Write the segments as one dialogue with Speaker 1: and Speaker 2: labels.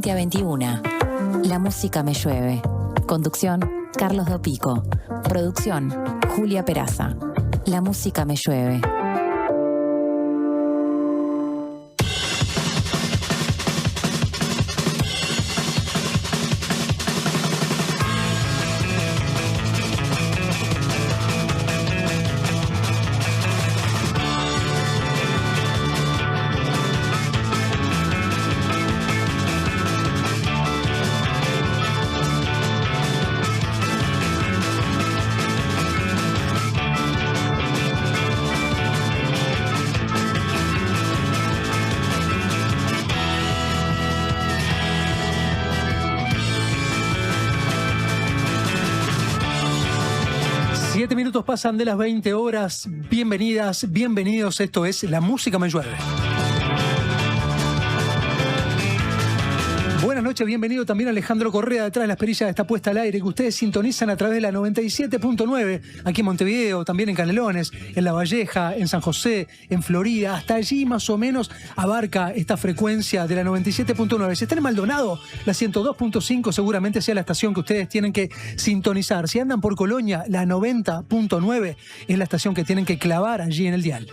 Speaker 1: 20 a 21. La música me llueve. Conducción, Carlos Dopico. Producción, Julia Peraza. La música me llueve.
Speaker 2: Minutos pasan de las 20 horas. Bienvenidas, bienvenidos. Esto es La Música Me Llueve. Buenas noches, bienvenido también Alejandro Correa, detrás de las perillas está puesta al aire, que ustedes sintonizan a través de la 97.9, aquí en Montevideo, también en Canelones, en La Valleja, en San José, en Florida, hasta allí más o menos abarca esta frecuencia de la 97.9. Si están en Maldonado, la 102.5 seguramente sea la estación que ustedes tienen que sintonizar. Si andan por Colonia, la 90.9 es la estación que tienen que clavar allí en el dial.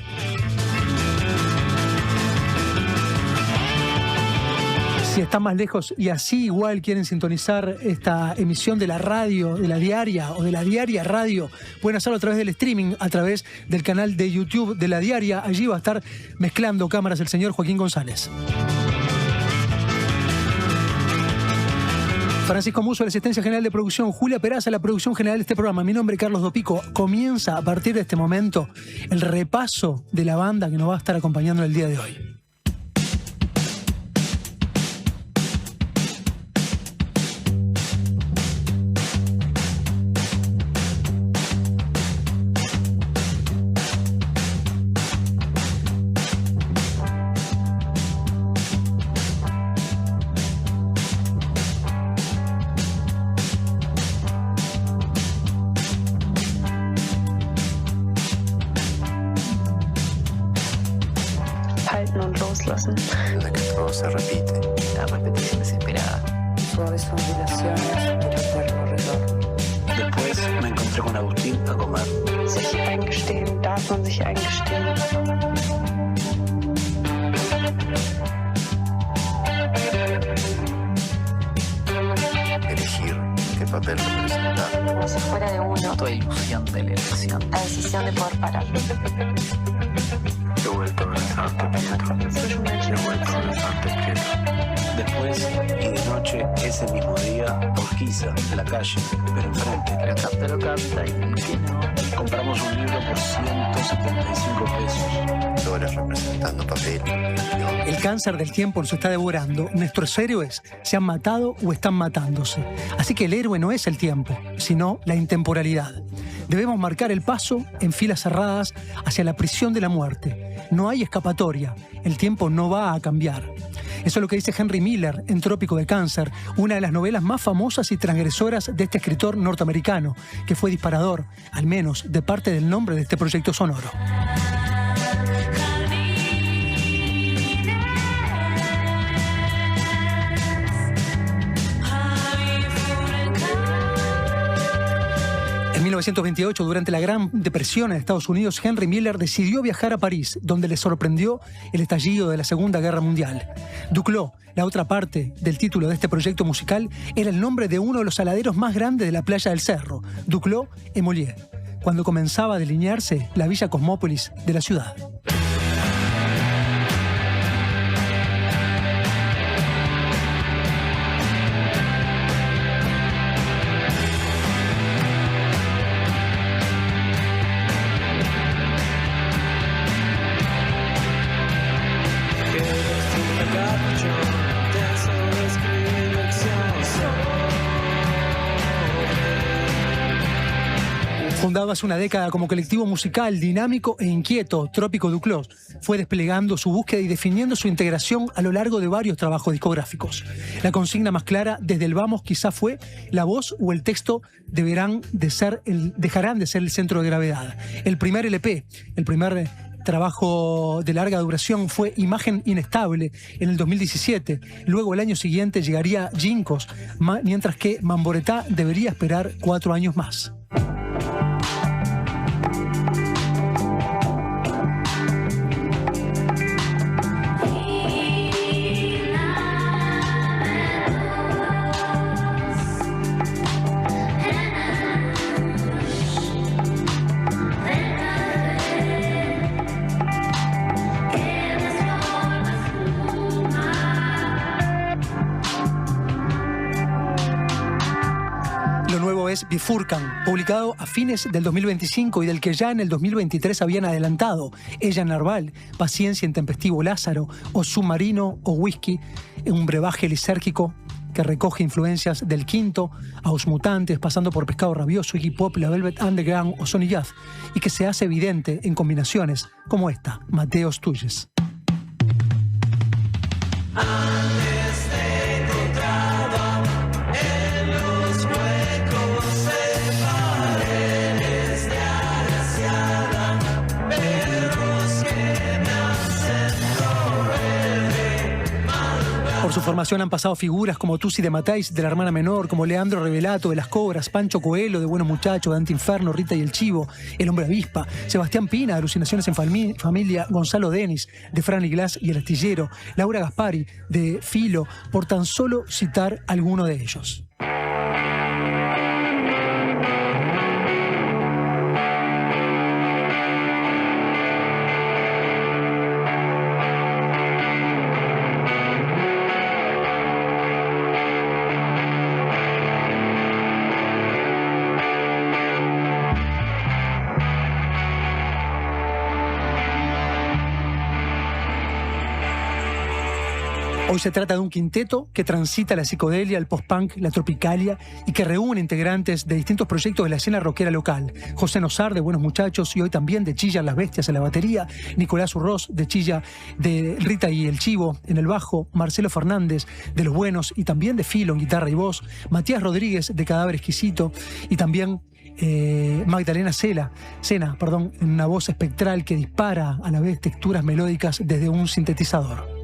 Speaker 2: Si están más lejos y así igual quieren sintonizar esta emisión de la radio, de la diaria o de la diaria radio, pueden hacerlo a través del streaming, a través del canal de YouTube de la diaria. Allí va a estar mezclando cámaras el señor Joaquín González. Francisco Musso, la asistencia general de producción, Julia Peraza, la producción general de este programa. Mi nombre es Carlos Dopico. Comienza a partir de este momento el repaso de la banda que nos va a estar acompañando el día de hoy.
Speaker 3: La que todo se repite.
Speaker 4: La repetición desesperada.
Speaker 5: Suaves ondulaciones del eterno retorno.
Speaker 3: Después me encontré con Agustín a comer.
Speaker 5: Sich eingestehen, darf man sich eingestehen.
Speaker 3: Elegir qué papel representar.
Speaker 5: Como si fuera de uno.
Speaker 4: Toda ilusión de la elección.
Speaker 5: La decisión de poder parar.
Speaker 3: He vuelto a abrazarte, Pietro. He vuelto a abrazarte, Pietro. Después, y de noche, ese mismo día, Urquiza, en la calle, pero enfrente.
Speaker 4: Lo capta y que no.
Speaker 3: Compramos un libro por 175 pesos. Dólares representando papel.
Speaker 2: El cáncer del tiempo nos está devorando. Nuestros héroes se han matado o están matándose. Así que el héroe no es el tiempo, sino la intemporalidad. Debemos marcar el paso en filas cerradas hacia la prisión de la muerte. No hay escapatoria. El tiempo no va a cambiar. Eso es lo que dice Henry Miller en Trópico de Cáncer, una de las novelas más famosas y transgresoras de este escritor norteamericano, que fue disparador, al menos de parte del nombre de este proyecto sonoro. En 1928, durante la Gran Depresión en Estados Unidos, Henry Miller decidió viajar a París, donde le sorprendió el estallido de la Segunda Guerra Mundial. Duclos, la otra parte del título de este proyecto musical, era el nombre de uno de los saladeros más grandes de la playa del Cerro, Duclos-Emolier, cuando comenzaba a delinearse la villa Cosmópolis de la ciudad. Fundado hace una década como colectivo musical dinámico e inquieto, Trópico Duclos fue desplegando su búsqueda y definiendo su integración a lo largo de varios trabajos discográficos. La consigna más clara desde el vamos quizá fue: la voz o el texto dejarán de ser el centro de gravedad. El primer LP, el primer trabajo de larga duración fue Imagen Inestable en el 2017. Luego el año siguiente llegaría Ginkgos, mientras que Mamboretá debería esperar 4 años más. Es Bifurcan, publicado a fines del 2025 y del que ya en el 2023 habían adelantado Ella Narval, Paciencia Intempestivo Lázaro o Submarino o Whisky, un brebaje lisérgico que recoge influencias del Quinto, Aus Mutantes, pasando por Pescado Rabioso, Iggy Pop, La Velvet Underground o Sony Youth, y que se hace evidente en combinaciones como esta, Mateos Tuyes. Por su formación han pasado figuras como Tusi de Matáis, de La Hermana Menor, como Leandro Revelato, de Las Cobras, Pancho Coelho, de Buenos Muchachos, Dante Inferno, Rita y el Chivo, El Hombre Avispa, Sebastián Pina, de Alucinaciones en Familia, Gonzalo Denis, de Fran y Glass y El Astillero, Laura Gaspari, de Filo, por tan solo citar alguno de ellos. Hoy se trata de un quinteto que transita la psicodelia, el post-punk, la tropicalia y que reúne integrantes de distintos proyectos de la escena rockera local. José Nosar, de Buenos Muchachos, y hoy también de Chilla Las Bestias en la batería, Nicolás Urroz, de Chilla, de Rita y el Chivo en el bajo, Marcelo Fernández, de Los Buenos, y también de Filo en guitarra y voz, Matías Rodríguez, de Cadáver Exquisito, y también Magdalena Sena, en una voz espectral que dispara a la vez texturas melódicas desde un sintetizador.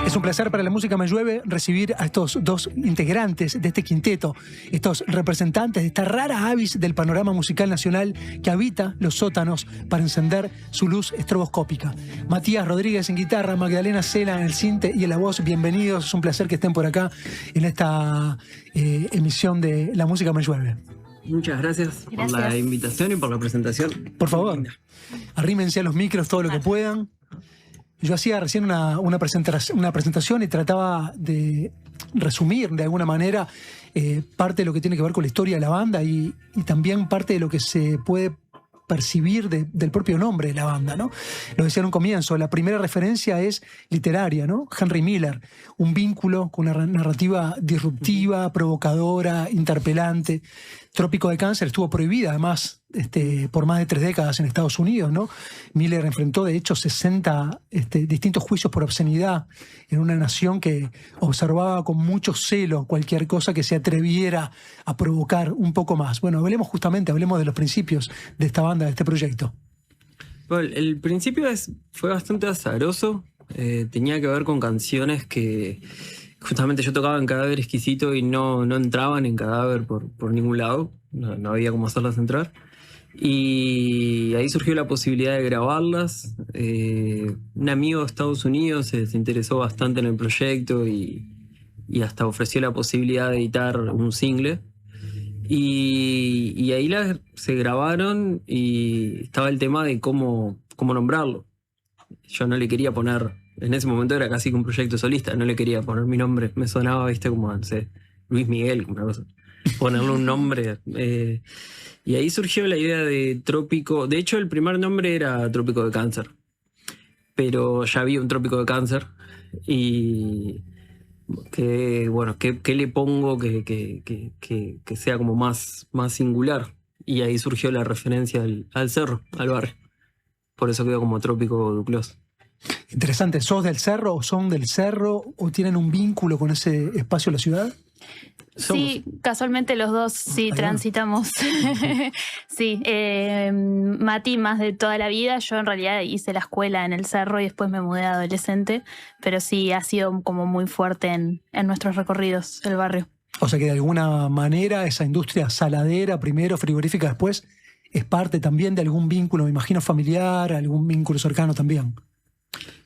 Speaker 2: Es un placer para La Música Me Llueve recibir a estos dos integrantes de este quinteto, estos representantes de esta rara avis del panorama musical nacional que habita los sótanos para encender su luz estroboscópica. Matías Rodríguez en guitarra, Magdalena Sena en el cinte y en la voz. Bienvenidos, es un placer que estén por acá en esta emisión de La Música Me Llueve.
Speaker 6: Muchas gracias por la invitación y por la presentación.
Speaker 2: Por favor, arrímense a los micros todo lo que puedan. Yo hacía recién una presentación y trataba de resumir de alguna manera parte de lo que tiene que ver con la historia de la banda y también parte de lo que se puede percibir del propio nombre de la banda, ¿no? Lo decía en un comienzo, la primera referencia es literaria, ¿no? Henry Miller, un vínculo con una narrativa disruptiva, provocadora, interpelante. Trópico de Cáncer estuvo prohibida, además, por más de 3 décadas en Estados Unidos, ¿no? Miller enfrentó, de hecho, 60 distintos juicios por obscenidad en una nación que observaba con mucho celo cualquier cosa que se atreviera a provocar un poco más. Bueno, hablemos de los principios de esta banda, de este proyecto.
Speaker 6: Bueno, el principio fue bastante azaroso. Tenía que ver con canciones que justamente yo tocaba en Cadáver Exquisito y no entraban en Cadáver por ningún lado. No había cómo hacerlas entrar. Y ahí surgió la posibilidad de grabarlas. Un amigo de Estados Unidos se interesó bastante en el proyecto y hasta ofreció la posibilidad de editar un single. Y ahí se grabaron y estaba el tema de cómo nombrarlo. Yo no le quería poner, en ese momento era casi que un proyecto solista, no le quería poner mi nombre, me sonaba, viste, como, no sé, Luis Miguel, como una cosa, ponerle un nombre. Y ahí surgió la idea de Trópico. De hecho, el primer nombre era Trópico de Cáncer, pero ya había un Trópico de Cáncer y ¿qué le pongo que sea como más singular? Y ahí surgió la referencia al cerro, al barrio. Por eso quedó como Trópico Duclos.
Speaker 2: Interesante. ¿Sos del Cerro o son del Cerro o tienen un vínculo con ese espacio de la ciudad?
Speaker 7: Sí, casualmente los dos sí transitamos. Sí, Mati más de toda la vida. Yo en realidad hice la escuela en el Cerro y después me mudé de adolescente, pero sí ha sido como muy fuerte en nuestros recorridos el barrio.
Speaker 2: O sea que de alguna manera esa industria saladera, primero frigorífica, después, es parte también de algún vínculo, me imagino, familiar, algún vínculo cercano también.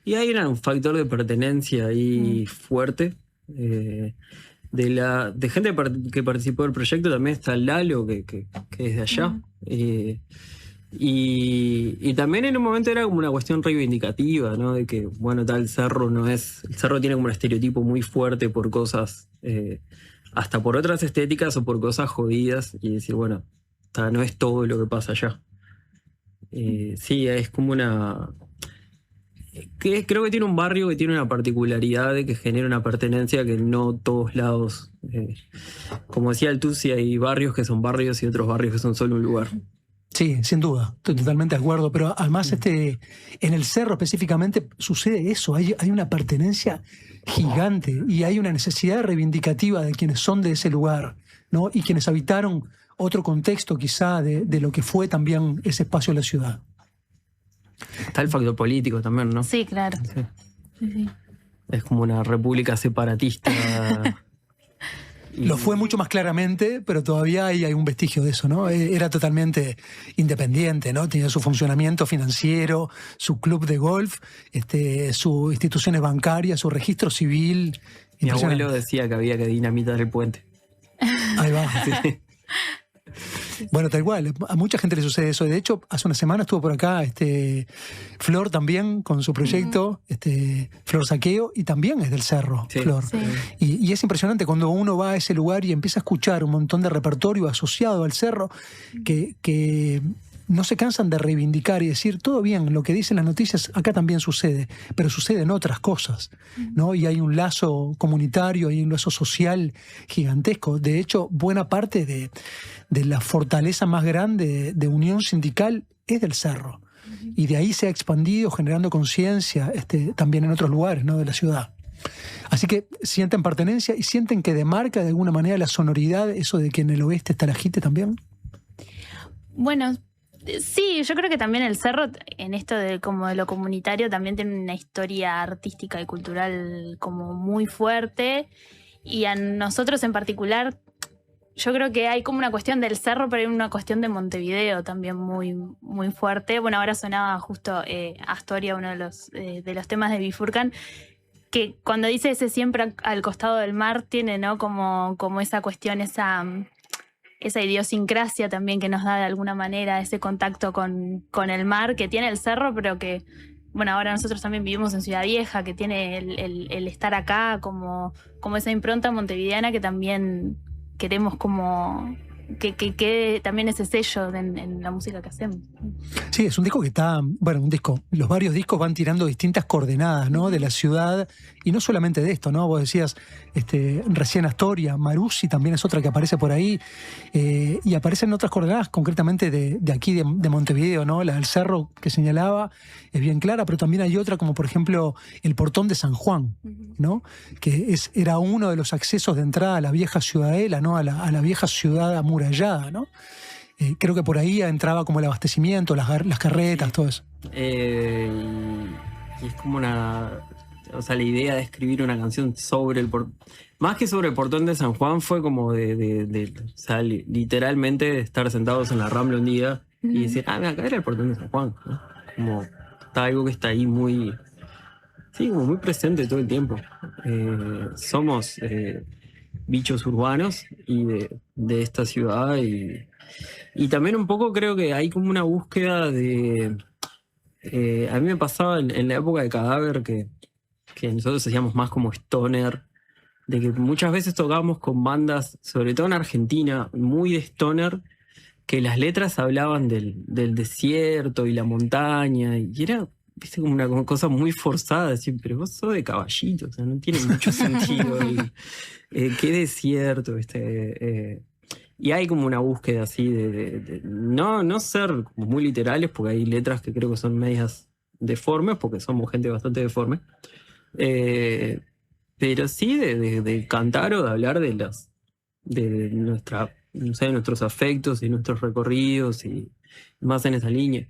Speaker 6: Y hay un factor de pertenencia ahí fuerte. De gente que participó del proyecto también está Lalo, que es de allá. Y también en un momento era como una cuestión reivindicativa, ¿no? De que, bueno, el Cerro no es. El Cerro tiene como un estereotipo muy fuerte por cosas, hasta por otras estéticas o por cosas jodidas, y decir, bueno, no es todo lo que pasa allá. Sí, es como una. Creo que tiene un barrio que tiene una particularidad de que genera una pertenencia que no todos lados. Como decía el Tusi, hay barrios que son barrios y otros barrios que son solo un lugar.
Speaker 2: Sí, sin duda, estoy totalmente de acuerdo, pero además en el Cerro específicamente sucede eso, hay una pertenencia gigante y hay una necesidad reivindicativa de quienes son de ese lugar, ¿no? Y quienes habitaron otro contexto quizá de lo que fue también ese espacio de la ciudad.
Speaker 6: Está el factor político también, ¿no?
Speaker 7: Sí, claro.
Speaker 6: Sí.
Speaker 7: Sí.
Speaker 6: Es como una república separatista.
Speaker 2: Lo fue mucho más claramente, pero todavía hay un vestigio de eso, ¿no? Era totalmente independiente, ¿no? Tenía su funcionamiento financiero, su club de golf, sus instituciones bancarias, su registro civil.
Speaker 6: Mi abuelo decía que había que dinamitar el puente.
Speaker 2: Ahí va.
Speaker 6: Sí.
Speaker 2: Bueno, tal cual, a mucha gente le sucede eso. De hecho, hace una semana estuvo por acá Flor también con su proyecto, Flor Saqueo, y también es del Cerro, sí, Flor. Sí. Y es impresionante cuando uno va a ese lugar y empieza a escuchar un montón de repertorio asociado al Cerro que no se cansan de reivindicar y decir, todo bien, lo que dicen las noticias acá también sucede, pero suceden otras cosas, ¿no? Y hay un lazo comunitario, hay un lazo social gigantesco. De hecho, buena parte de la fortaleza más grande de unión sindical es del Cerro. Y de ahí se ha expandido generando conciencia también en otros lugares, ¿no? De la ciudad. Así que sienten pertenencia y sienten que demarca de alguna manera la sonoridad, eso de que en el oeste está la jite también.
Speaker 7: Bueno, sí, yo creo que también el Cerro, en esto de lo comunitario, también tiene una historia artística y cultural como muy fuerte. Y a nosotros en particular, yo creo que hay como una cuestión del Cerro, pero hay una cuestión de Montevideo también muy, muy fuerte. Bueno, ahora sonaba justo Astoria, uno de los temas de Bifurcan, que cuando dice ese siempre al costado del mar, tiene, ¿no? como esa cuestión, esa idiosincrasia también que nos da de alguna manera ese contacto con el mar que tiene el Cerro, pero que, bueno, ahora nosotros también vivimos en Ciudad Vieja, que tiene el estar acá como esa impronta montevideana que también queremos como que también ese sello en la música que hacemos.
Speaker 2: Sí, es un disco que está, bueno, los varios discos van tirando distintas coordenadas, ¿no? De la ciudad, y no solamente de esto, ¿no? Vos decías recién Astoria, Marussi también es otra que aparece por ahí, y aparecen otras coordenadas concretamente de aquí, de Montevideo, ¿no? La del Cerro que señalaba es bien clara, pero también hay otra como por ejemplo el Portón de San Juan, ¿no? Que era uno de los accesos de entrada a la vieja ciudadela, ¿no? A la vieja ciudad amurallada, ¿no? Creo que por ahí entraba como el abastecimiento, las carretas, todo eso.
Speaker 6: Y es como o sea, la idea de escribir una canción sobre más que sobre el Portón de San Juan, fue como o sea, literalmente de estar sentados en la Rambla un día y decir, mira, acá era el Portón de San Juan, ¿no? Como está algo que está ahí muy, sí, como muy presente todo el tiempo. Somos bichos urbanos y de esta ciudad, y también un poco creo que hay como una búsqueda de... a mí me pasaba en la época de Cadáver que nosotros hacíamos más como stoner, de que muchas veces tocábamos con bandas, sobre todo en Argentina, muy de stoner, que las letras hablaban del desierto y la montaña, y era, viste, como una cosa muy forzada, decir, pero vos sos de Caballito, o sea, no tiene mucho sentido. Qué desierto, y hay como una búsqueda así de no ser como muy literales, porque hay letras que creo que son medias deformes, porque somos gente bastante deforme. Pero sí de cantar o de hablar de nuestra, no sé, nuestros afectos y nuestros recorridos y más en esa línea.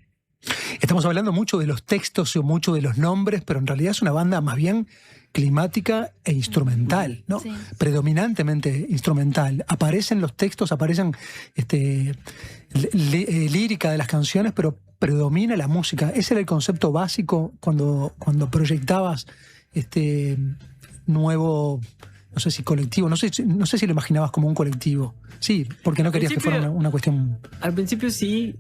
Speaker 2: Estamos hablando mucho de los textos o mucho de los nombres, pero en realidad es una banda más bien climática e instrumental, ¿no?
Speaker 7: Sí.
Speaker 2: Predominantemente instrumental. Aparecen los textos, aparecen lírica de las canciones, pero predomina la música. Ese era el concepto básico cuando proyectabas este nuevo, no sé si colectivo, no sé si lo imaginabas como un colectivo. Sí, porque no querías que fuera una cuestión...
Speaker 6: Al principio sí,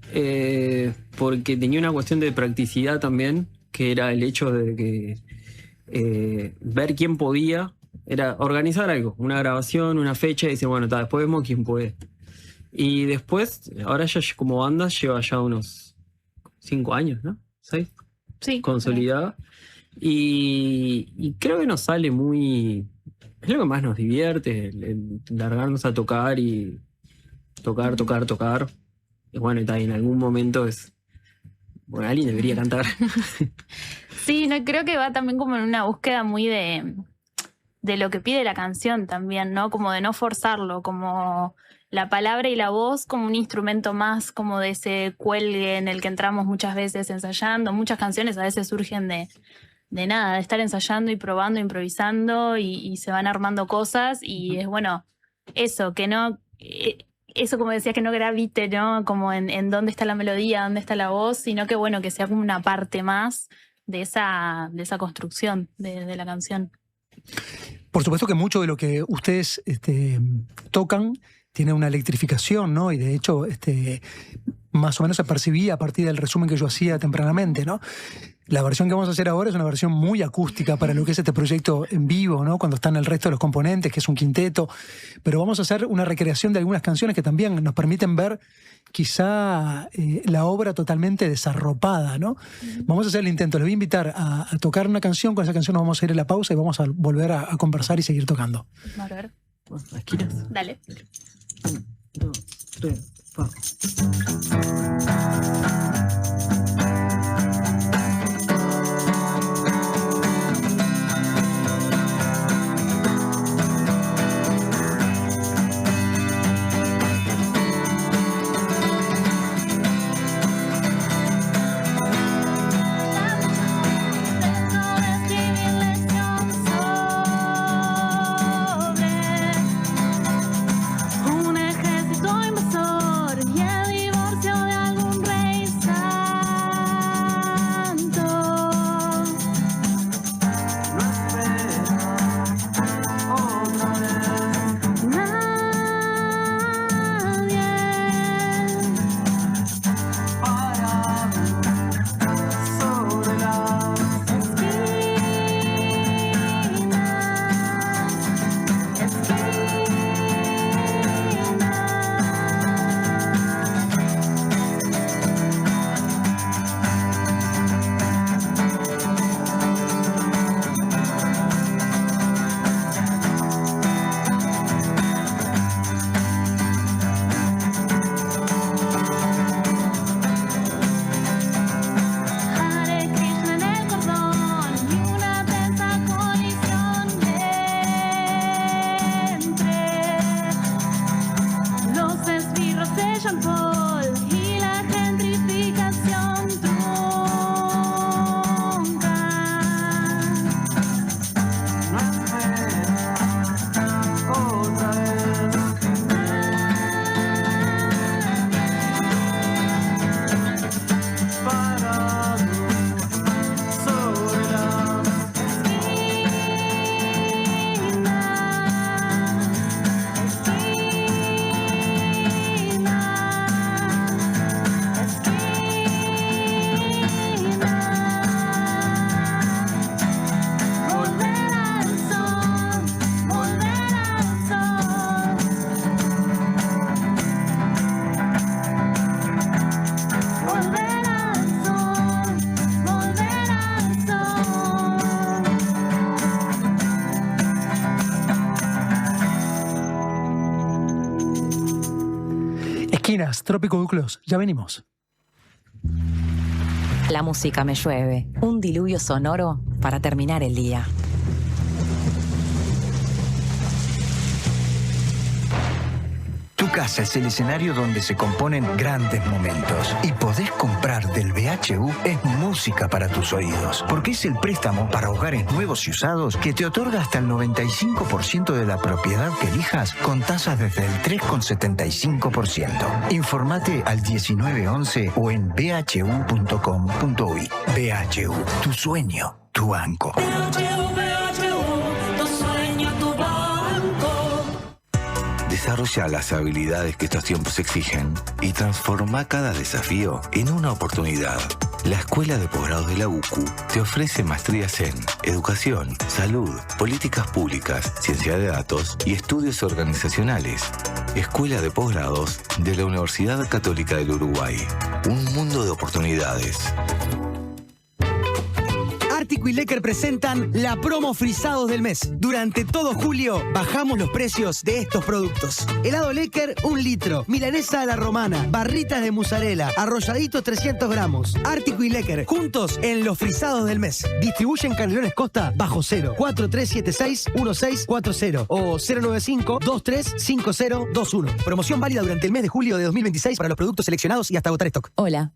Speaker 6: porque tenía una cuestión de practicidad también, que era el hecho de que ver quién podía, era organizar algo, una grabación, una fecha, y decir, bueno, después vemos quién puede. Y después, ahora ya como banda lleva ya unos 5 años, ¿no? 6,
Speaker 7: Sí.
Speaker 6: consolidada. Y creo que nos sale muy... Es lo que más nos divierte, el largarnos a tocar y tocar. Y bueno, y en algún momento es... Bueno, alguien debería cantar.
Speaker 7: Sí, no, creo que va también como en una búsqueda muy de lo que pide la canción también, ¿no? Como de no forzarlo, como la palabra y la voz como un instrumento más como de ese cuelgue en el que entramos muchas veces ensayando. Muchas canciones a veces surgen de nada, de estar ensayando y probando, improvisando y se van armando cosas y es bueno, eso, que no... Eso, como decías, que no gravite, ¿no? Como en dónde está la melodía, dónde está la voz, sino que bueno, que sea como una parte más de esa construcción de la canción.
Speaker 2: Por supuesto que mucho de lo que ustedes tocan tiene una electrificación, ¿no? Y de hecho, más o menos se percibía a partir del resumen que yo hacía tempranamente, ¿no? La versión que vamos a hacer ahora es una versión muy acústica para lo que es este proyecto en vivo, ¿no? Cuando están el resto de los componentes, que es un quinteto. Pero vamos a hacer una recreación de algunas canciones que también nos permiten ver quizá la obra totalmente desarropada, ¿no? Vamos a hacer el intento. Les voy a invitar a tocar una canción. Con esa canción nos vamos a ir a la pausa y vamos a volver a conversar y seguir tocando.
Speaker 7: A ver.
Speaker 6: Bueno, esquinas.
Speaker 7: Dale.
Speaker 6: 1, 2, 3, 4.
Speaker 8: Un ejército invasor y el divorcio de algún rey santo. No espera otra vez nadie parado sobre las Hare Krishna en el cordón y una tensa colisión entre los esbirros de Jean Paul y la gentrificación trunca. No espera otra vez parado sobre las volver al sol, volver al sol. Volver al sol, volver al sol.
Speaker 2: Esquinas, Trópico Blues, ya venimos.
Speaker 1: La música me llueve, un diluvio sonoro para terminar el día.
Speaker 9: Tu casa es el escenario donde se componen grandes momentos. Y podés comprar del BHU es música para tus oídos. Porque es el préstamo para hogares nuevos y usados que te otorga hasta el 95% de la propiedad que elijas con tasas desde el 3,75%. Informate al 1911 o en bhu.com.uy. BHU, tu sueño, tu banco.
Speaker 10: Desarrolla las habilidades que estos tiempos exigen y transforma cada desafío en una oportunidad. La Escuela de Posgrados de la UCU te ofrece maestrías en Educación, Salud, Políticas Públicas, Ciencia de Datos y Estudios Organizacionales. Escuela de Posgrados de la Universidad Católica del Uruguay. Un mundo de oportunidades.
Speaker 11: Ártico y Lecker presentan la promo frisados del mes. Durante todo julio bajamos los precios de estos productos. Helado Lecker, 1 litro. Milanesa a la romana. Barritas de mozzarella. Arrolladitos 300 gramos. Ártico y Lecker, juntos en los frisados del mes. Distribuyen Canelones Costa bajo cero. 4376-1640 o 095-235021. Promoción válida durante el mes de julio de 2026 para los productos seleccionados y hasta agotar stock.
Speaker 1: Hola,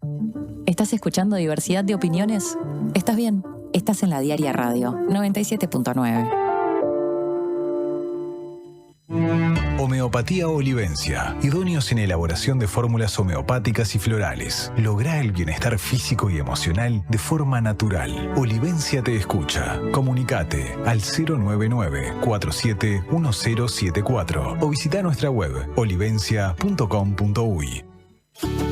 Speaker 1: ¿estás escuchando Diversidad de Opiniones? ¿Estás bien? Estás en la Diaria Radio 97.9.
Speaker 12: Homeopatía Olivencia. Idóneos en elaboración de fórmulas homeopáticas y florales. Logra el bienestar físico y emocional de forma natural. Olivencia te escucha. Comunicate al 099-471074 o visita nuestra web olivencia.com.uy.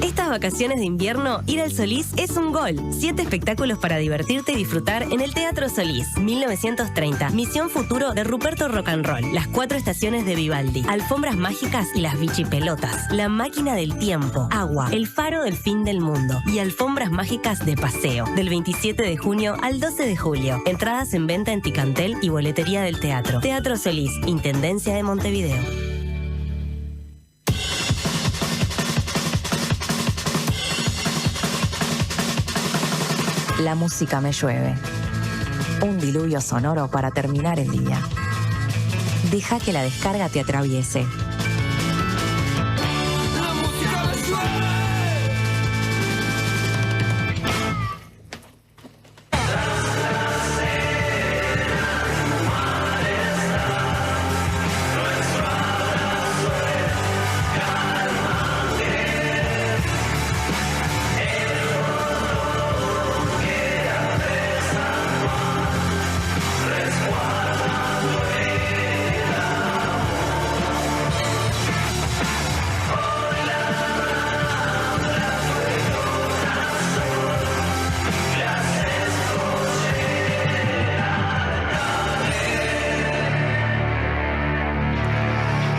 Speaker 13: Estas vacaciones de invierno, ir al Solís es un gol. 7 espectáculos para divertirte y disfrutar en el Teatro Solís. 1930, Misión Futuro de Ruperto Rock and Roll. Las 4 estaciones de Vivaldi. Alfombras mágicas y las bichipelotas. La máquina del tiempo. Agua. El faro del fin del mundo. Y alfombras mágicas de paseo. Del 27 de junio al 12 de julio. Entradas en venta en Ticantel y boletería del teatro. Teatro Solís, Intendencia de Montevideo.
Speaker 1: La música me llueve. Un diluvio sonoro para terminar el día. Deja que la descarga te atraviese.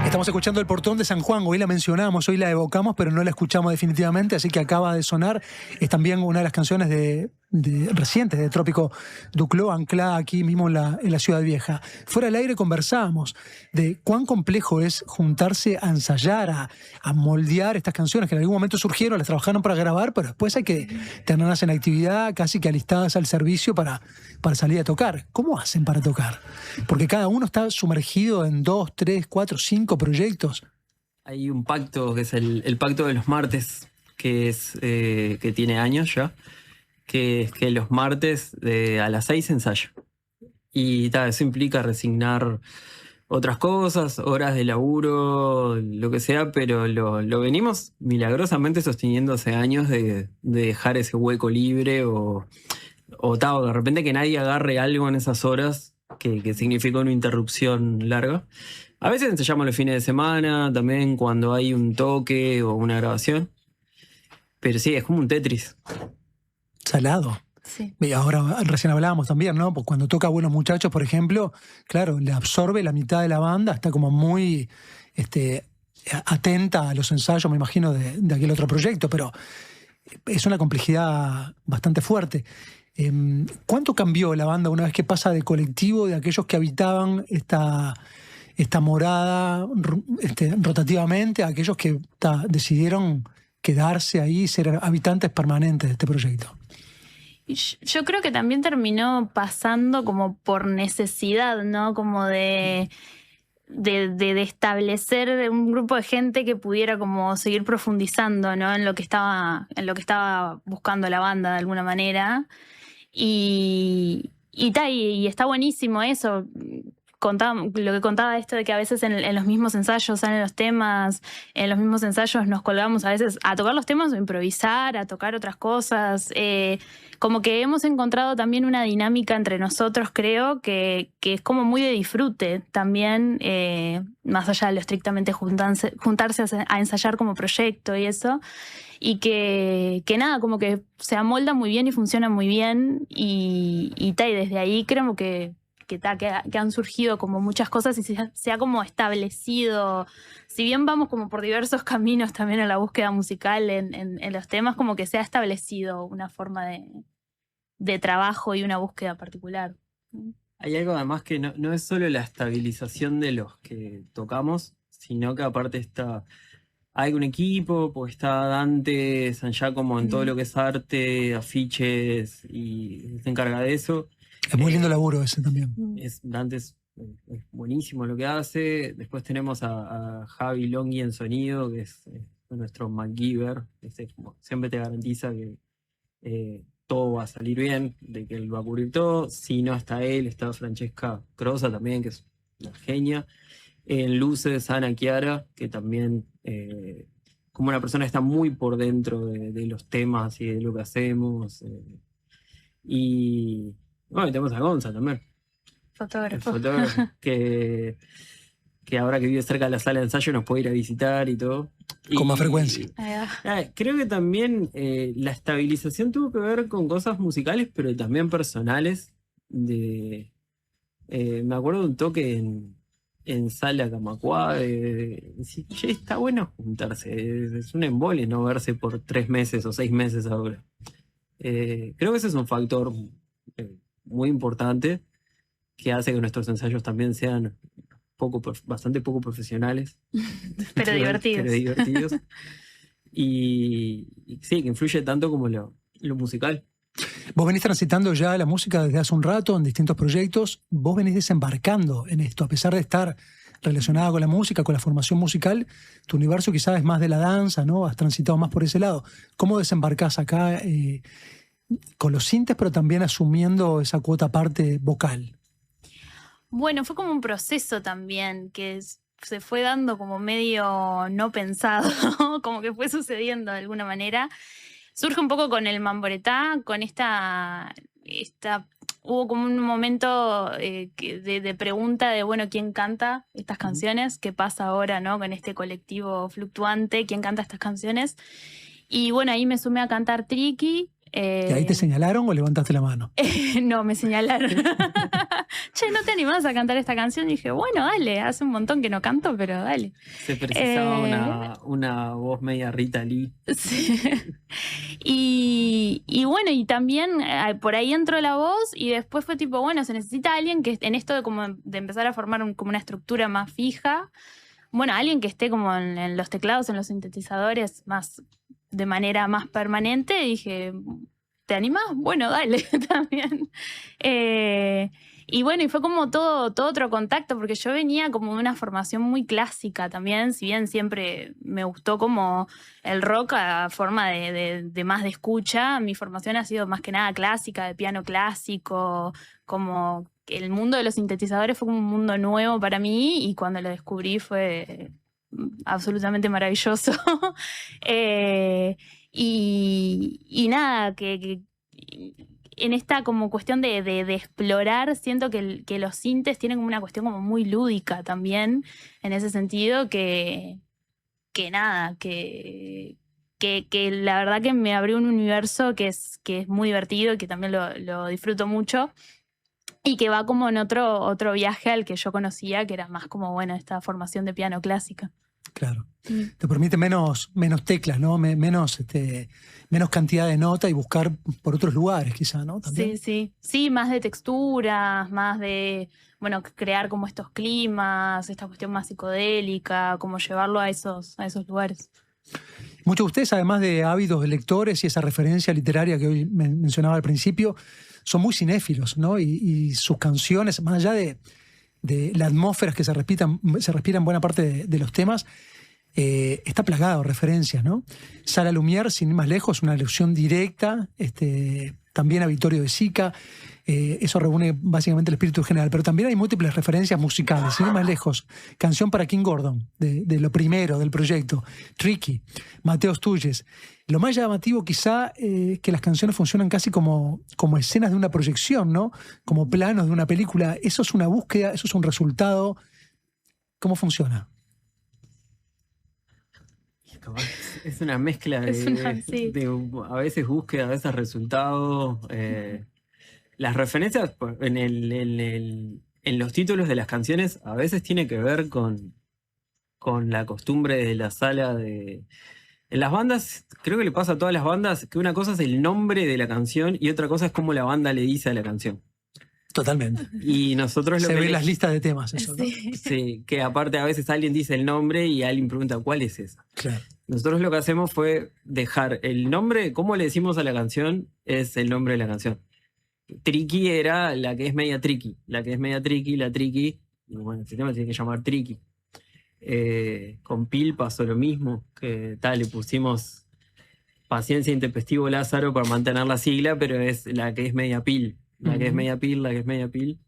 Speaker 2: Estamos escuchando El Portón de San Juan, hoy la mencionamos, hoy la evocamos, pero no la escuchamos definitivamente, así que acaba de sonar. Es también una de las canciones recientes de Trópico Duclos, anclada aquí mismo en la Ciudad Vieja. Fuera del aire conversábamos de cuán complejo es juntarse a ensayar, a moldear estas canciones que en algún momento surgieron, las trabajaron para grabar, pero después hay que tenerlas en actividad, casi que alistadas al servicio para salir a tocar. ¿Cómo hacen para tocar? Porque cada uno está sumergido en 2, 3, 4, 5 proyectos.
Speaker 6: Hay un pacto que es el pacto de los martes, que tiene años ya, que es que los martes a las 6 ensayo. Y eso implica resignar otras cosas, horas de laburo, lo que sea, pero lo venimos milagrosamente sosteniendo hace años de dejar ese hueco libre o de repente que nadie agarre algo en esas horas que significa una interrupción larga. A veces ensayamos los fines de semana, también cuando hay un toque o una grabación. Pero sí, es como un Tetris.
Speaker 2: Salado.
Speaker 7: Sí.
Speaker 2: Y ahora recién hablábamos también, ¿no? Pues cuando toca Buenos Muchachos, por ejemplo, claro, le absorbe la mitad de la banda, está como muy atenta a los ensayos, me imagino, de aquel otro proyecto, pero es una complejidad bastante fuerte. ¿Cuánto cambió la banda una vez que pasa de colectivo, de aquellos que habitaban esta morada rotativamente, a aquellos que decidieron quedarse ahí, ser habitantes permanentes de este proyecto?
Speaker 7: Y yo creo que también terminó pasando como por necesidad, ¿no? Como de establecer un grupo de gente que pudiera como seguir profundizando, ¿no? En lo que estaba buscando la banda de alguna manera. Y está buenísimo eso. Lo que contaba esto de que a veces en los mismos ensayos salen los temas, en los mismos ensayos nos colgamos a veces a tocar los temas o improvisar, a tocar otras cosas. Como que hemos encontrado también una dinámica entre nosotros, creo, que es como muy de disfrute también, más allá de lo estrictamente juntarse a ensayar como proyecto y eso. Y que nada, como que se amolda muy bien y funciona muy bien. Y desde ahí creo que han surgido como muchas cosas y se ha como establecido, si bien vamos como por diversos caminos también en la búsqueda musical en los temas, como que se ha establecido una forma de trabajo y una búsqueda particular.
Speaker 6: Hay algo además que no es solo la estabilización de los que tocamos, sino que aparte hay un equipo, pues está Dante San Giacomo en todo lo que es arte, afiches, y se encarga de eso.
Speaker 2: Es muy lindo laburo ese también.
Speaker 6: Dante es buenísimo lo que hace. Después tenemos a Javi Longhi en sonido, que es nuestro MacGyver. Siempre te garantiza que todo va a salir bien, de que él va a cubrir todo. Si no está él, está Francesca Crosa también, que es una genia. En luces, Ana Chiara, que también como una persona está muy por dentro de los temas y de lo que hacemos. Y bueno, tenemos a Gonza también.
Speaker 7: Fotógrafo.
Speaker 6: El fotógrafo que ahora que vive cerca de la sala de ensayo nos puede ir a visitar y todo.
Speaker 2: Con más frecuencia.
Speaker 6: Creo que también la estabilización tuvo que ver con cosas musicales, pero también personales. Me acuerdo de un toque en Sala Camacuá, che, está bueno juntarse, es un embole no verse por 3 meses o 6 meses ahora. Creo que ese es un factor muy importante que hace que nuestros ensayos también sean bastante poco profesionales.
Speaker 7: Pero divertidos.
Speaker 6: Pero divertidos. Y sí, que influye tanto como lo musical.
Speaker 2: Vos venís transitando ya la música desde hace un rato en distintos proyectos. Vos venís desembarcando en esto, a pesar de estar relacionada con la música, con la formación musical. Tu universo quizás es más de la danza, ¿no? Has transitado más por ese lado. ¿Cómo desembarcás acá con los sintes, pero también asumiendo esa cuota parte vocal?
Speaker 7: Bueno, fue como un proceso también que se fue dando como medio no pensado, como que fue sucediendo de alguna manera. Surge un poco con el Mamboretá, con hubo como un momento de pregunta de, bueno, ¿quién canta estas canciones? ¿Qué pasa ahora, no? Con este colectivo fluctuante, ¿quién canta estas canciones? Y bueno, ahí me sumé a cantar Triqui.
Speaker 2: ¿Y ahí te señalaron o levantaste la mano?
Speaker 7: No, me señalaron. Che, ¿no te animás a cantar esta canción? Y dije, bueno, dale, hace un montón que no canto, pero dale.
Speaker 6: Se precisaba una voz media Rita Lee. Sí.
Speaker 7: Y bueno, y también por ahí entró la voz y después fue tipo, bueno, se necesita alguien que en esto de empezar a formar como una estructura más fija. Bueno, alguien que esté como en los teclados, en los sintetizadores, más de manera más permanente. Y dije, ¿te animás? Bueno, dale, también. Y bueno, y fue como todo otro contacto, porque yo venía como de una formación muy clásica también, si bien siempre me gustó como el rock a forma de más de escucha. Mi formación ha sido más que nada clásica, de piano clásico, como el mundo de los sintetizadores fue como un mundo nuevo para mí, y cuando lo descubrí fue absolutamente maravilloso. Y nada, que en esta como cuestión de explorar, siento que los sintes tienen como una cuestión como muy lúdica también, en ese sentido, que nada, que la verdad que me abrió un universo que es muy divertido y que también lo disfruto mucho. Y que va como en otro viaje al que yo conocía, que era más como, bueno, esta formación de piano clásica.
Speaker 2: Claro. Te permite menos teclas, ¿no? Menos cantidad de nota y buscar por otros lugares, quizá, ¿no? ¿También?
Speaker 7: Sí. Sí, más de texturas, más de, bueno, crear como estos climas, esta cuestión más psicodélica, como llevarlo a esos lugares.
Speaker 2: Muchos de ustedes, además de ávidos lectores y esa referencia literaria que hoy mencionaba al principio, son muy cinéfilos, ¿no? Y sus canciones, más allá de las atmósferas que se respiran en buena parte de los temas, está plagado de referencias, ¿no? Sara Lumière, sin ir más lejos, una alusión directa, también a Vittorio de Sica. Eso reúne básicamente el espíritu general, pero también hay múltiples referencias musicales, sin ir más lejos. Canción para King Gordon, de lo primero del proyecto, Tricky, Mateo Stuyes. Lo más llamativo quizá es que las canciones funcionan casi como escenas de una proyección, ¿no? Como planos de una película. Eso es una búsqueda, eso es un resultado. ¿Cómo funciona?
Speaker 6: Es una mezcla de a veces búsqueda, a veces resultado. Las referencias en los títulos de las canciones a veces tiene que ver con la costumbre de la sala de... En las bandas, creo que le pasa a todas las bandas, que una cosa es el nombre de la canción y otra cosa es cómo la banda le dice a la canción.
Speaker 2: Totalmente.
Speaker 6: Y nosotros
Speaker 2: Se ve las listas de temas, eso, ¿no?
Speaker 6: Sí, que aparte a veces alguien dice el nombre y alguien pregunta ¿cuál es esa?
Speaker 2: Claro.
Speaker 6: Nosotros lo que hacemos fue dejar el nombre, cómo le decimos a la canción, es el nombre de la canción. Tricky era la que es media tricky, la tricky, y bueno, el sistema tiene que llamar tricky. Con Pil pasó lo mismo, que le pusimos Paciencia Intempestivo Lázaro para mantener la sigla, pero es la que es media Pil. La que es media pil.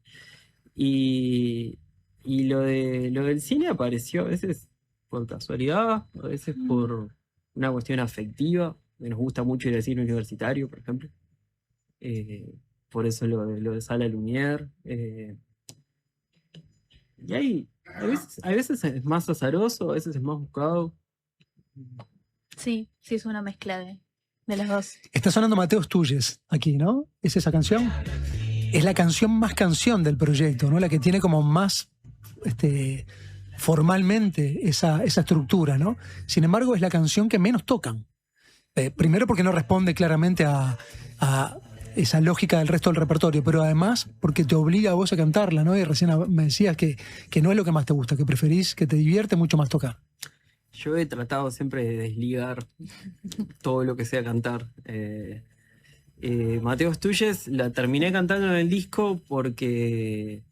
Speaker 6: Y lo del cine apareció a veces por casualidad, a veces por una cuestión afectiva. Nos gusta mucho ir al cine universitario, por ejemplo. Por eso lo de Sala Lumière. Y a veces es más azaroso, a veces es más buscado.
Speaker 7: Sí, es una mezcla de las dos.
Speaker 2: Está sonando Mateo Stuyes aquí, ¿no? ¿Es esa canción? Es la canción más canción del proyecto, ¿no? La que tiene como más formalmente esa estructura, ¿no? Sin embargo, es la canción que menos tocan. Primero porque no responde claramente a esa lógica del resto del repertorio, pero además porque te obliga a vos a cantarla, ¿no? Y recién me decías que no es lo que más te gusta, que preferís, que te divierte mucho más tocar.
Speaker 6: Yo he tratado siempre de desligar todo lo que sea cantar. Mateo Stuyes la terminé cantando en el disco porque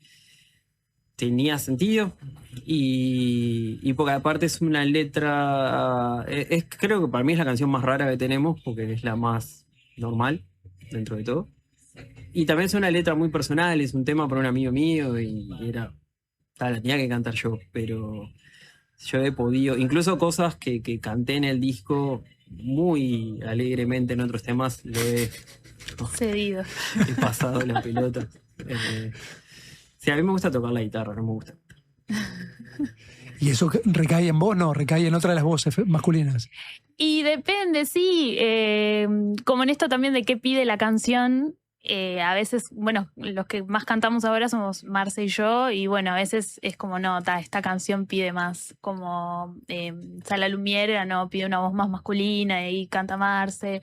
Speaker 6: tenía sentido y porque aparte es una letra... creo que para mí es la canción más rara que tenemos porque es la más normal dentro de todo. Y también es una letra muy personal, es un tema para un amigo mío y la tenía que cantar yo, pero... Yo he podido, incluso cosas que canté en el disco muy alegremente en otros temas, lo he
Speaker 7: cedido.
Speaker 6: He pasado la pelota. Sí, a mí me gusta tocar la guitarra, no me gusta.
Speaker 2: ¿Y eso recae en vos? No, recae en otra de las voces masculinas.
Speaker 7: Y depende, sí. Como en esto también de qué pide la canción. A veces, bueno, los que más cantamos ahora somos Marce y yo, y bueno, a veces es como, no, esta canción pide más, como Sala Lumière, no, pide una voz más masculina, y canta Marce,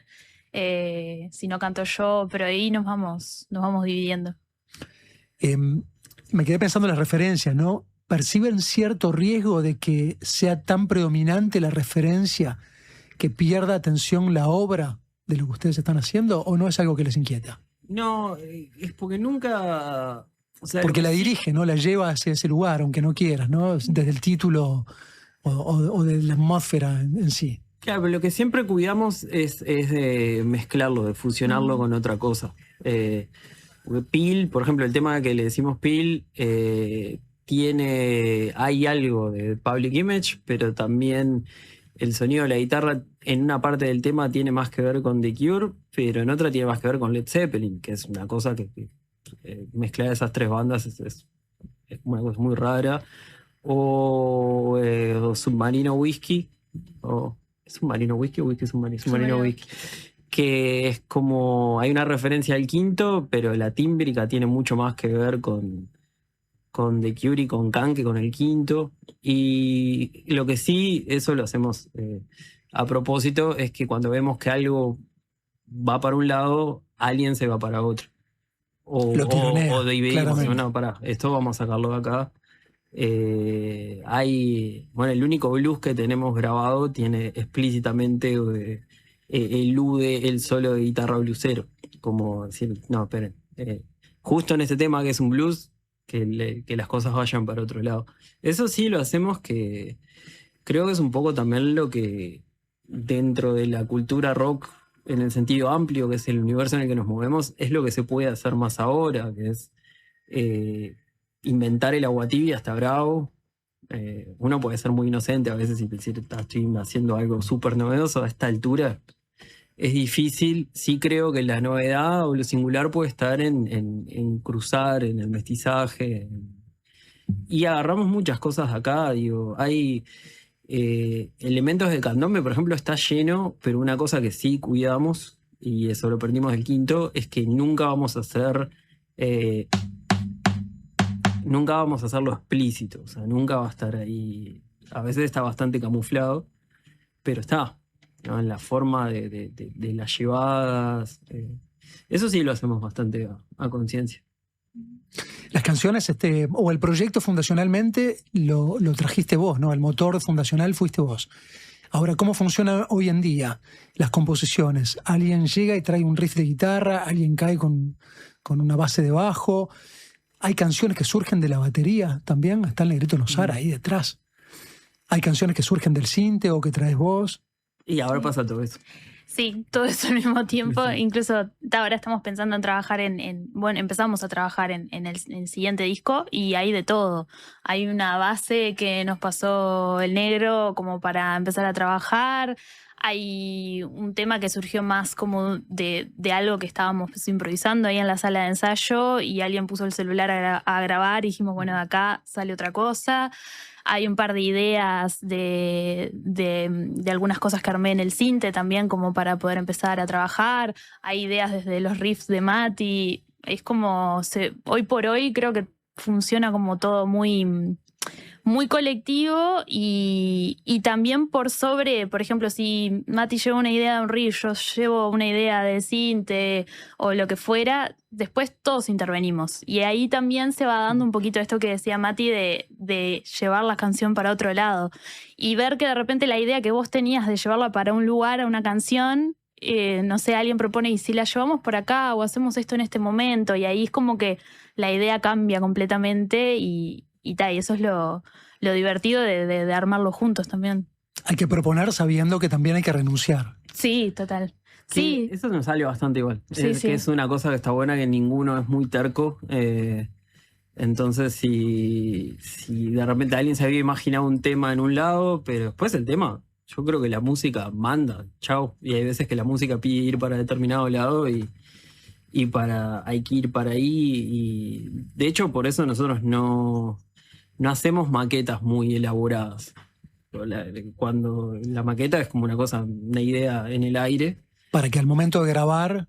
Speaker 7: si no canto yo, pero ahí nos vamos dividiendo.
Speaker 2: Me quedé pensando en las referencias, ¿no? ¿Perciben cierto riesgo de que sea tan predominante la referencia que pierda atención la obra de lo que ustedes están haciendo, o no es algo que les inquieta?
Speaker 6: No, es porque nunca... O sea,
Speaker 2: porque la dirige, ¿no? La lleva hacia ese lugar, aunque no quieras, ¿no? Desde el título o de la atmósfera en sí.
Speaker 6: Claro, pero lo que siempre cuidamos es de mezclarlo, de fusionarlo con otra cosa. Pil, por ejemplo, el tema que le decimos Pil, hay algo de Public Image, pero también el sonido de la guitarra en una parte del tema tiene más que ver con The Cure, pero en otra tiene más que ver con Led Zeppelin, que es una cosa que mezclar esas tres bandas es una cosa muy rara. O Submarino Whiskey, ¿es Submarino Whiskey o Whiskey Submarino Whiskey? Que es como, hay una referencia al quinto, pero la tímbrica tiene mucho más que ver con The Cure y con Can que con el quinto. Y lo que sí, eso lo hacemos a propósito, es que cuando vemos que algo va para un lado, alguien se va para otro. O dividimos, no, pará, esto vamos a sacarlo de acá. el único blues que tenemos grabado tiene explícitamente elude el solo de guitarra bluesero. Como decir, no, esperen, justo en este tema que es un blues, que las cosas vayan para otro lado. Eso sí lo hacemos, que creo que es un poco también lo que dentro de la cultura rock, en el sentido amplio, que es el universo en el que nos movemos, es lo que se puede hacer más ahora, que es inventar el agua tibia hasta bravo. Uno puede ser muy inocente a veces y decir, estoy haciendo algo súper novedoso a esta altura. Es difícil. Sí creo que la novedad o lo singular puede estar en cruzar, en el mestizaje. Y agarramos muchas cosas acá. Digo, hay elementos de candombe, por ejemplo, está lleno, pero una cosa que sí cuidamos, y eso lo aprendimos del quinto, es que nunca vamos a hacer... nunca vamos a hacerlo explícito, o sea, nunca va a estar ahí. A veces está bastante camuflado, pero está, ¿no? En la forma de las llevadas. Eso sí lo hacemos bastante a conciencia.
Speaker 2: Las canciones, o el proyecto fundacionalmente lo trajiste vos, ¿no? El motor fundacional fuiste vos. Ahora, ¿cómo funciona hoy en día las composiciones? Alguien llega y trae un riff de guitarra, alguien cae con una base de bajo. Hay canciones que surgen de la batería también, está el Negrito Nosara ahí detrás. Hay canciones que surgen del sinte o que traes vos.
Speaker 6: Y ahora pasa todo eso.
Speaker 7: Sí, todo eso al mismo tiempo.
Speaker 6: Sí.
Speaker 7: Incluso ahora estamos pensando en trabajar bueno, empezamos a trabajar en el siguiente disco y hay de todo. Hay una base que nos pasó el negro como para empezar a trabajar. Hay un tema que surgió más como de algo que estábamos improvisando ahí en la sala de ensayo y alguien puso el celular a grabar y dijimos, bueno, de acá sale otra cosa. Hay un par de ideas de algunas cosas que armé en el sinte también como para poder empezar a trabajar. Hay ideas desde los riffs de Mati. Es como, hoy por hoy creo que funciona como todo muy colectivo y también por ejemplo, si Mati lleva una idea de un riff, yo llevo una idea de sinte o lo que fuera, después todos intervenimos. Y ahí también se va dando un poquito esto que decía Mati de llevar la canción para otro lado. Y ver que de repente la idea que vos tenías de llevarla para un lugar, a una canción, no sé, alguien propone, y si la llevamos por acá o hacemos esto en este momento, y ahí es como que la idea cambia completamente y eso es lo divertido de armarlo juntos también.
Speaker 2: Hay que proponer sabiendo que también hay que renunciar.
Speaker 7: Sí, total.
Speaker 6: Sí, eso nos sale bastante igual.
Speaker 7: Sí,
Speaker 6: Que es una cosa que está buena, que ninguno es muy terco. Entonces, si de repente alguien se había imaginado un tema en un lado, pero después el tema, yo creo que la música manda, chau. Y hay veces que la música pide ir para determinado lado y hay que ir para ahí. Y de hecho, por eso nosotros no hacemos maquetas muy elaboradas. Cuando la maqueta es como una idea en el aire.
Speaker 2: Para que al momento de grabar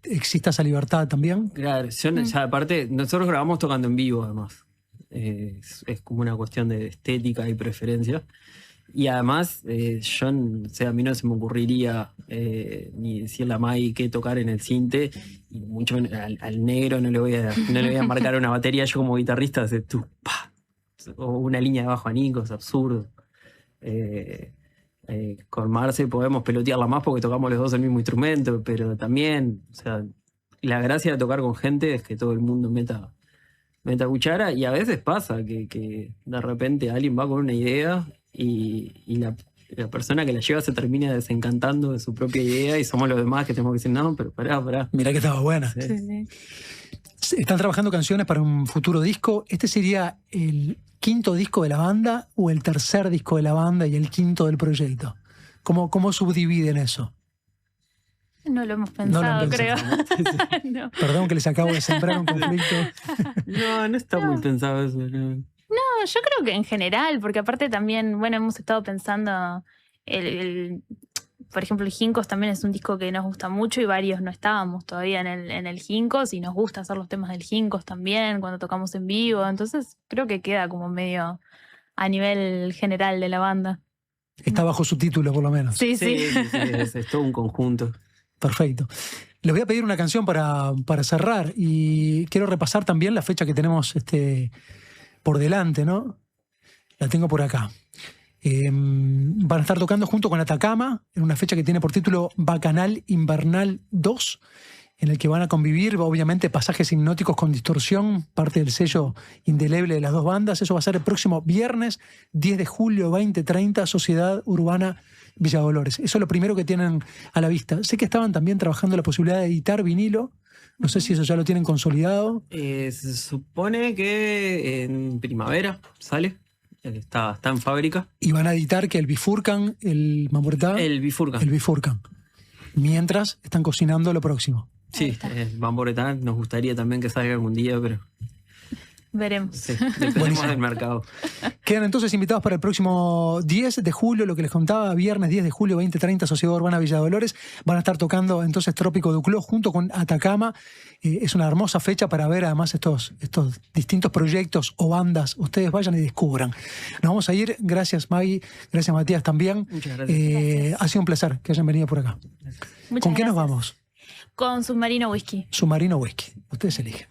Speaker 2: exista esa libertad también.
Speaker 6: Claro, ya aparte, nosotros grabamos tocando en vivo además. Es como una cuestión de estética y preferencia. Y además, a mí no se me ocurriría ni decirle a Mai qué tocar en el sinte, y mucho menos al negro no le voy a marcar una batería. Yo como guitarrista hace tú, pa, o una línea de bajo a Nico, es absurdo. Con Marce podemos pelotearla más porque tocamos los dos el mismo instrumento, pero también, o sea, la gracia de tocar con gente es que todo el mundo meta cuchara, y a veces pasa que de repente alguien va con una idea y la persona que la lleva se termina desencantando de su propia idea y somos los demás que tenemos que decir, no, pero pará.
Speaker 2: Mirá que estaba buena.
Speaker 7: Sí.
Speaker 2: Están trabajando canciones para un futuro disco. ¿Este sería el quinto disco de la banda o el tercer disco de la banda y el quinto del proyecto? ¿Cómo subdividen eso?
Speaker 7: No lo hemos pensado, creo. No.
Speaker 2: Perdón que les acabo de sembrar un conflicto.
Speaker 6: No está muy pensado eso.
Speaker 7: No, yo creo que en general, porque aparte también, bueno, hemos estado pensando, por ejemplo, el Jincos también es un disco que nos gusta mucho y varios no estábamos todavía en el Jincos y nos gusta hacer los temas del Jincos también cuando tocamos en vivo, entonces creo que queda como medio a nivel general de la banda.
Speaker 2: Está bajo su título, por lo menos.
Speaker 7: Sí.
Speaker 6: Es todo un conjunto.
Speaker 2: Perfecto. Les voy a pedir una canción para cerrar y quiero repasar también la fecha que tenemos por delante, ¿no? La tengo por acá. Van a estar tocando junto con Atacama en una fecha que tiene por título Bacanal Invernal 2, en el que van a convivir, obviamente, pasajes hipnóticos con distorsión, parte del sello indeleble de las dos bandas. Eso va a ser el próximo viernes 10 de julio 2030, Sociedad Urbana Villa Dolores. Eso es lo primero que tienen a la vista. Sé que estaban también trabajando la posibilidad de editar vinilo. No sé si eso ya lo tienen consolidado.
Speaker 6: Se supone que en primavera sale. Está en fábrica.
Speaker 2: Y van a editar que el Bifurcan, el Mamboretá.
Speaker 6: El Bifurcan.
Speaker 2: El Bifurcan. Mientras están cocinando lo próximo.
Speaker 6: Sí, Mamboretá nos gustaría también que salga algún día, pero
Speaker 7: veremos.
Speaker 6: Sí, dependemos del mercado.
Speaker 2: Quedan entonces invitados para el próximo 10 de julio, lo que les contaba, viernes 10 de julio 2030, Sociedad Urbana Villa Dolores. Van a estar tocando entonces Trópico Duclos junto con Atacama. Es una hermosa fecha para ver además estos distintos proyectos o bandas. Ustedes vayan y descubran. Nos vamos a ir. Gracias, Maggie. Gracias, Matías, también.
Speaker 6: Muchas gracias.
Speaker 2: Ha sido un placer que hayan venido por acá. ¿Con qué nos vamos?
Speaker 7: Con Submarino Whisky.
Speaker 2: Submarino Whisky. Ustedes eligen.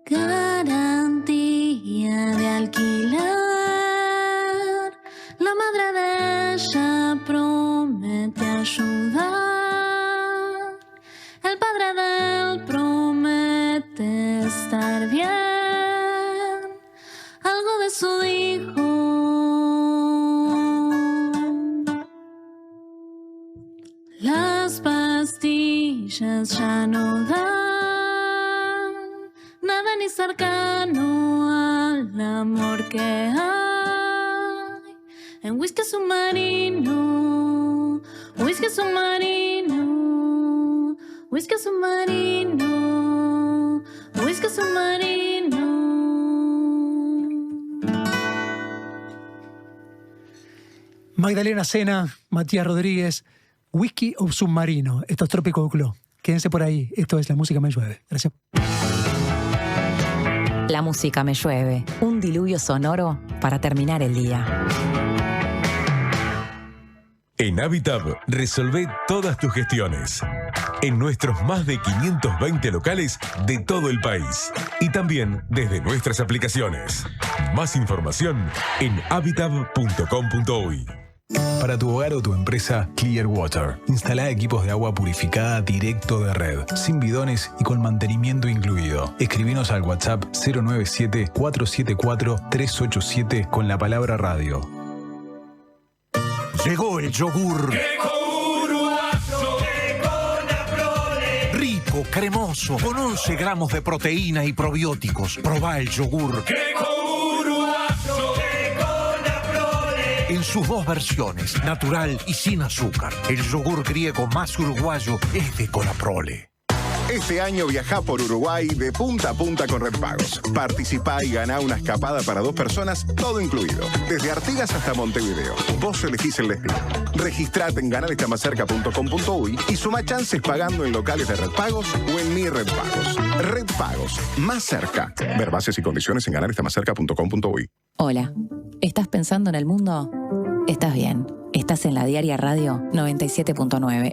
Speaker 8: Garantía de alquiler. La madre de ella promete ayudar. El padre de él promete estar bien. Algo de eso dijo. Las pastillas ya no dan nada ni cercano al amor que hay en Whisky Submarino, Whisky Submarino, Whisky Submarino, Whisky Submarino.
Speaker 2: Magdalena Sena, Matías Rodríguez, Whisky of Submarino. Esto es Trópico Duclos. Quédense por ahí. Esto es La Música Me Llueve. Gracias.
Speaker 1: La música me llueve, un diluvio sonoro para terminar el día.
Speaker 14: En Habitat resolvé todas tus gestiones. En nuestros más de 520 locales de todo el país. Y también desde nuestras aplicaciones. Más información en habitat.com.uy.
Speaker 12: Para tu hogar o tu empresa, Clear Water. Instala equipos de agua purificada directo de red, sin bidones y con mantenimiento incluido. Escribinos al WhatsApp 097-474-387 con la palabra radio.
Speaker 15: Llegó el yogur. Rico, cremoso, con 11 gramos de proteína y probióticos. Probá el yogur. En sus dos versiones, natural y sin azúcar. El yogur griego más uruguayo es de Conaprole.
Speaker 16: Este año viajá por Uruguay de punta a punta con Redpagos. Participá y ganá una escapada para 2 personas, todo incluido. Desde Artigas hasta Montevideo. Vos elegís el destino. Registrate en ganalestamaccerca.com.uy y suma chances pagando en locales de Redpagos o en Mi Redpagos. Redpagos, más cerca. Ver bases y condiciones en ganalestamaccerca.com.uy.
Speaker 1: Hola, ¿estás pensando en el mundo? Estás bien. Estás en la Diaria Radio 97.9.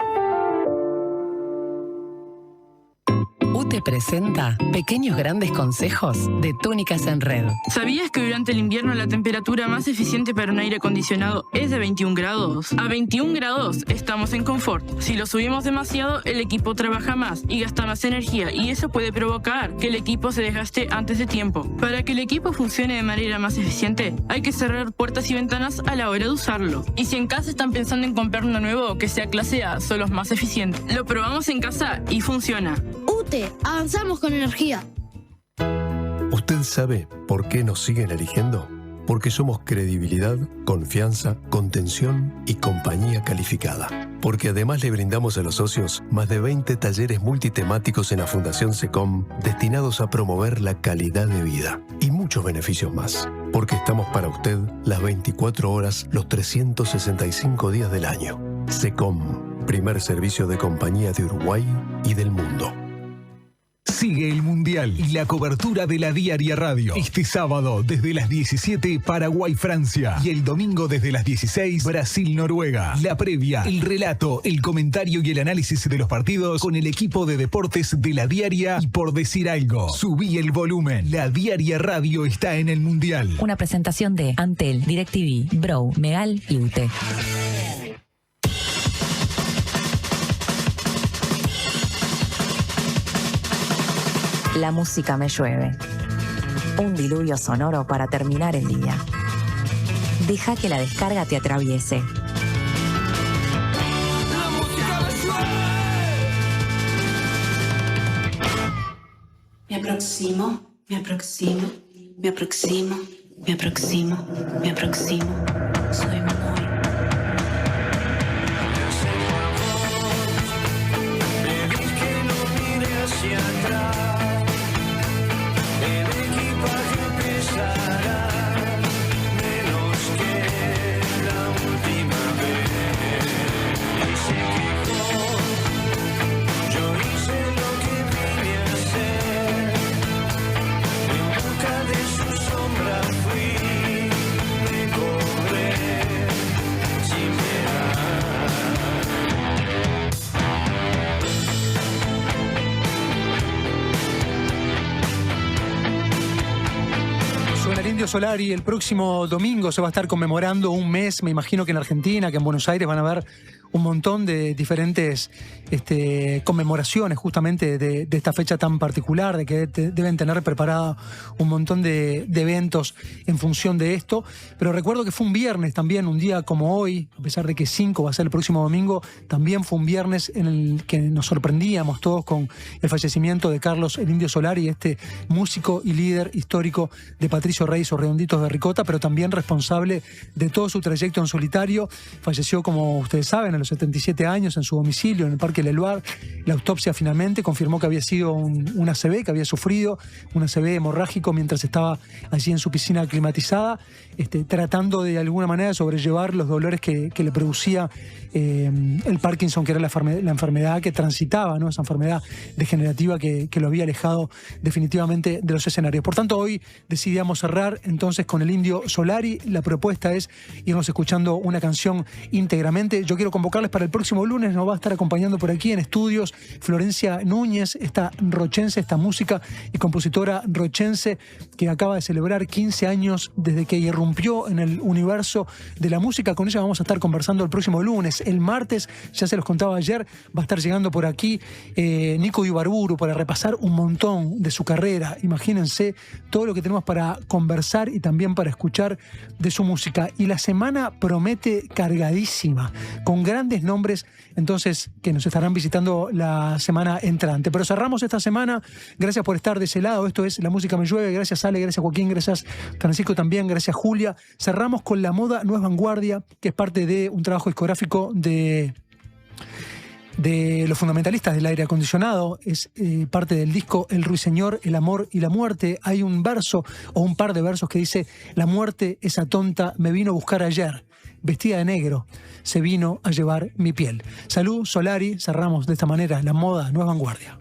Speaker 17: UTE presenta Pequeños Grandes Consejos de Túnicas en Red.
Speaker 18: ¿Sabías que durante el invierno la temperatura más eficiente para un aire acondicionado es de 21 grados? A 21 grados estamos en confort. Si lo subimos demasiado, el equipo trabaja más y gasta más energía, y eso puede provocar que el equipo se desgaste antes de tiempo. Para que el equipo funcione de manera más eficiente, hay que cerrar puertas y ventanas a la hora de usarlo. Y si en casa están pensando en comprar uno nuevo que sea clase A, son los más eficientes. Lo probamos en casa y funciona.
Speaker 19: UTE, avanzamos con energía.
Speaker 20: ¿Usted sabe por qué nos siguen eligiendo? Porque somos credibilidad, confianza, contención y compañía calificada. Porque además le brindamos a los socios más de 20 talleres multitemáticos en la Fundación SECOM destinados a promover la calidad de vida y muchos beneficios más. Porque estamos para usted las 24 horas, los 365 días del año. SECOM, primer servicio de compañía de Uruguay y del mundo.
Speaker 12: Sigue el Mundial y la cobertura de la Diaria Radio. Este sábado desde las 17, Paraguay-Francia. Y el domingo desde las 16, Brasil-Noruega. La previa, el relato, el comentario y el análisis de los partidos con el equipo de deportes de la Diaria. Y por decir algo, subí el volumen. La Diaria Radio está en el Mundial.
Speaker 1: Una presentación de Antel, DirecTV, Bro, Megal y UTE. La música me llueve. Un diluvio sonoro para terminar el día. Deja que la descarga te atraviese.
Speaker 8: La música me llueve.
Speaker 21: Me aproximo, me aproximo, me aproximo, me aproximo, me aproximo. Soy muy...
Speaker 8: Pedís que no mire hacia atrás. El equipaje pesará menos que la última vez. Y se quejó, yo hice lo que vine a hacer. En busca de su sombra fui, me cobré sin
Speaker 2: Suena el Indio Solari. El próximo domingo se va a estar conmemorando un mes. Me imagino que en Argentina, que en Buenos Aires van a haber un montón de diferentes conmemoraciones justamente de esta fecha tan particular, de que deben tener preparada un montón de eventos en función de esto. Pero recuerdo que fue un viernes también, un día como hoy, a pesar de que 5 va a ser el próximo domingo, también fue un viernes en el que nos sorprendíamos todos con el fallecimiento de Carlos el Indio Solari, este músico y líder histórico de Patricio Rey o Redonditos de Ricota, pero también responsable de todo su trayecto en solitario. Falleció, como ustedes saben, a los 77 años en su domicilio en el Parque Leluar. La autopsia finalmente confirmó que había sido un ACV, que había sufrido un ACV hemorrágico mientras estaba allí en su piscina climatizada, tratando de alguna manera de sobrellevar los dolores que le producía el Parkinson, que era la enfermedad que transitaba, ¿no? Esa enfermedad degenerativa que lo había alejado definitivamente de los escenarios. Por tanto, hoy decidíamos cerrar entonces con el Indio Solari. La propuesta es irnos escuchando una canción íntegramente. Yo quiero convocar convocarles para el próximo lunes. Nos va a estar acompañando por aquí en estudios Florencia Núñez, esta rochense, esta música y compositora rochense que acaba de celebrar 15 años desde que irrumpió en el universo de la música. Con ella vamos a estar conversando el próximo lunes. El martes, ya se los contaba ayer, va a estar llegando por aquí Nico Ibarburu para repasar un montón de su carrera. Imagínense todo lo que tenemos para conversar y también para escuchar de su música. Y la semana promete cargadísima, con grandes nombres, entonces, que nos estarán visitando la semana entrante. Pero cerramos esta semana. Gracias por estar de ese lado. Esto es La Música Me Llueve. Gracias Ale, gracias Joaquín, gracias Francisco también, gracias Julia. Cerramos con La Moda No es Vanguardia, que es parte de un trabajo discográfico de los fundamentalistas del aire acondicionado. Es parte del disco El Ruiseñor, el amor y la muerte. Hay un verso o un par de versos que dice: la muerte, esa tonta, me vino a buscar ayer, vestida de negro, se vino a llevar mi piel. Salud, Solari. Cerramos de esta manera. La moda no es vanguardia.